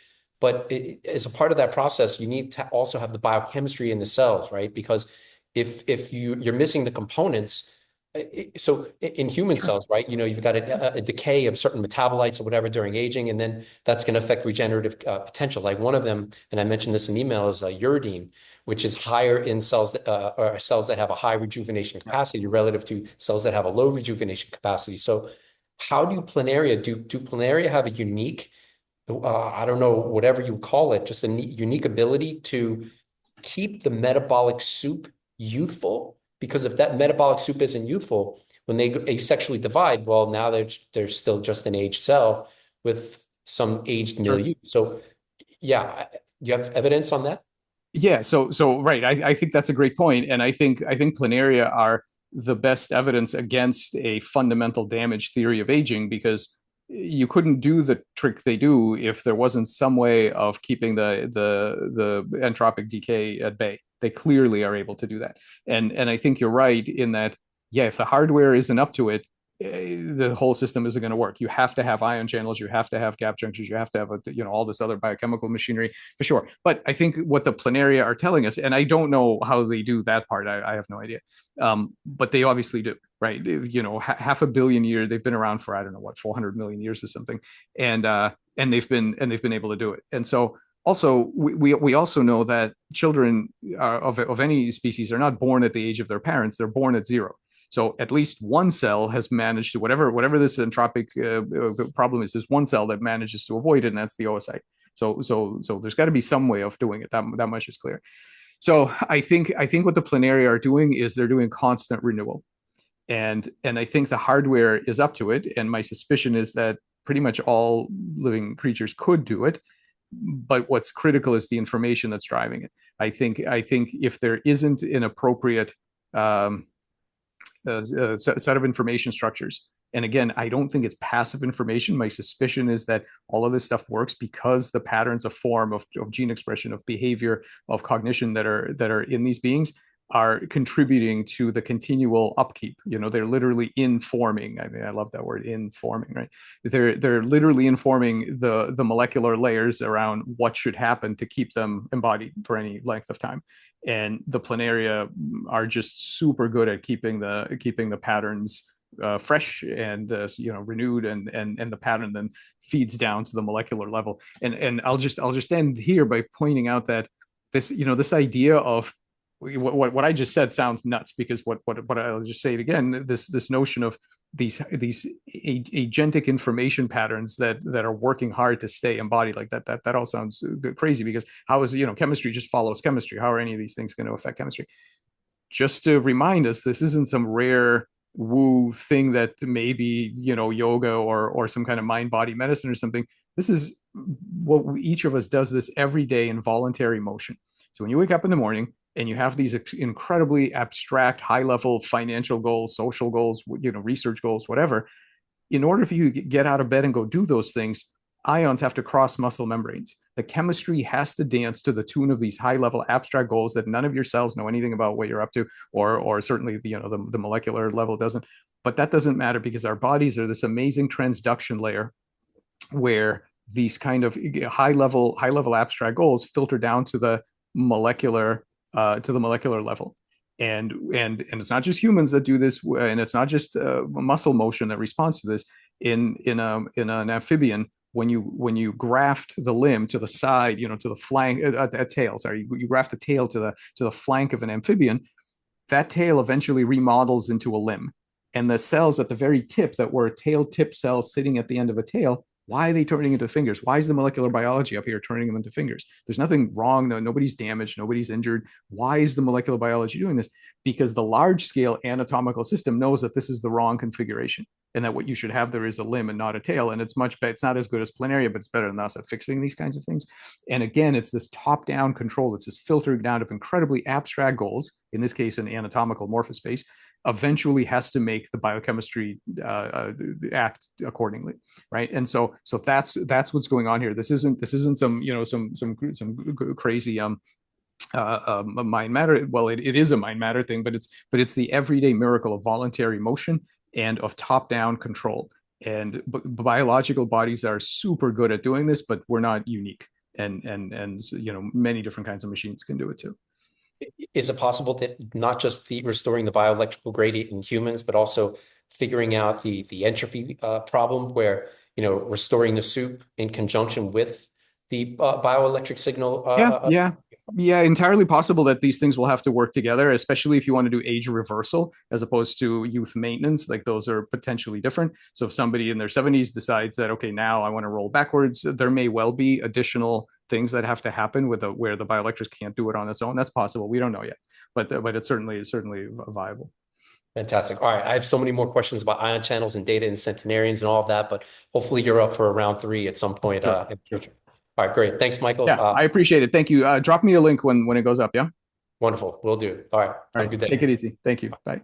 But as a part of that process, you need to also have the biochemistry in the cells, right? Because if you're missing the components, so in human sure. cells, right? You've got a decay of certain metabolites or whatever during aging, and then that's going to affect regenerative potential. Like one of them, and I mentioned this in email, is uridine, which is higher in cells or cells that have a high rejuvenation Yeah. capacity relative to cells that have a low rejuvenation capacity. So how do planaria have a unique, I don't know, whatever you call it, just a unique ability to keep the metabolic soup youthful? Because if that metabolic soup isn't youthful, when they asexually divide, well, now they're still just an aged cell with some aged Sure. milieu. So yeah, you have evidence on that? Yeah, so right. I think that's a great point. And I think planaria are the best evidence against a fundamental damage theory of aging, because you couldn't do the trick they do if there wasn't some way of keeping the entropic decay at bay. They clearly are able to do that. And I think you're right in that, yeah, if the hardware isn't up to it, the whole system isn't going to work. You have to have ion channels, you have to have gap junctions, you have to have all this other biochemical machinery for sure. But I think what the planaria are telling us, and I don't know how they do that part, I have no idea, but they obviously do, right? Half a billion years they've been around for, I don't know what, 400 million years or something, and they've been able to do it. And so also we also know that children of any species are not born at the age of their parents, they're born at zero. So at least one cell has managed to, whatever this entropic problem is, there's one cell that manages to avoid it, and that's the oocyte. So there's got to be some way of doing it. That much is clear. So I think what the planaria are doing is they're doing constant renewal, and I think the hardware is up to it. And my suspicion is that pretty much all living creatures could do it, but what's critical is the information that's driving it. I think if there isn't an appropriate set of information structures. And again, I don't think it's passive information. My suspicion is that all of this stuff works because the patterns of form, of gene expression, of behavior, of cognition that are in these beings are contributing to the continual upkeep. They're literally informing. I mean, I love that word, informing, right? They're literally informing the molecular layers around what should happen to keep them embodied for any length of time. And the planaria are just super good at keeping the patterns fresh and renewed, and the pattern then feeds down to the molecular level. And I'll just end here by pointing out that this idea of what I just said sounds nuts, because what I'll just say it again, this notion of these agentic information patterns that are working hard to stay embodied, like that all sounds crazy, because how is chemistry just follows chemistry? How are any of these things going to affect chemistry? Just to remind us, this isn't some rare woo thing that maybe yoga or some kind of mind body medicine or something. This is what each of us does this every day in voluntary motion. So when you wake up in the morning and you have these incredibly abstract, high level financial goals, social goals, research goals, whatever, in order for you to get out of bed and go do those things, ions have to cross muscle membranes. The chemistry has to dance to the tune of these high level abstract goals that none of your cells know anything about what you're up to, or certainly the molecular level doesn't. But that doesn't matter because our bodies are this amazing transduction layer where these kind of high level abstract goals filter down to the molecular level. And it's not just humans that do this, and it's not just muscle motion that responds to this. In an amphibian, when you graft the limb to the side, to the flank, a tail, sorry, you graft the tail to the flank of an amphibian, that tail eventually remodels into a limb. And the cells at the very tip that were tail tip cells sitting at the end of a tail, why are they turning into fingers? Why is the molecular biology up here turning them into fingers? There's nothing wrong. No, nobody's damaged. Nobody's injured. Why is the molecular biology doing this? Because the large scale anatomical system knows that this is the wrong configuration and that what you should have there is a limb and not a tail. And it's much better. It's not as good as planaria, but it's better than us at fixing these kinds of things. And again, it's this top down control. It's this filtering down of incredibly abstract goals, in this case, an anatomical morphospace, eventually has to make the biochemistry act accordingly, right? And so that's what's going on here. This isn't some crazy mind matter. Well, it is a mind matter thing, but it's the everyday miracle of voluntary motion and of top down control. And biological bodies are super good at doing this, but we're not unique. And many different kinds of machines can do it too. Is it possible that not just restoring the bioelectrical gradient in humans, but also figuring out the entropy problem where, restoring the soup in conjunction with the bioelectric signal? Yeah, entirely possible that these things will have to work together, especially if you want to do age reversal as opposed to youth maintenance. Like those are potentially different. So if somebody in their 70s decides that, okay, now I want to roll backwards, there may well be additional things that have to happen where the bioelectrics can't do it on its own. That's possible. We don't know yet, but it's certainly viable. Fantastic. All right. I have so many more questions about ion channels and data and centenarians and all of that, but hopefully you're up for round 3 at some point Sure. in the future. All right, great. Thanks, Michael. Yeah, I appreciate it. Thank you. Drop me a link when it goes up. Yeah. Wonderful. Will do. All right. All Have a right. good day. Take it easy. Thank you. Bye.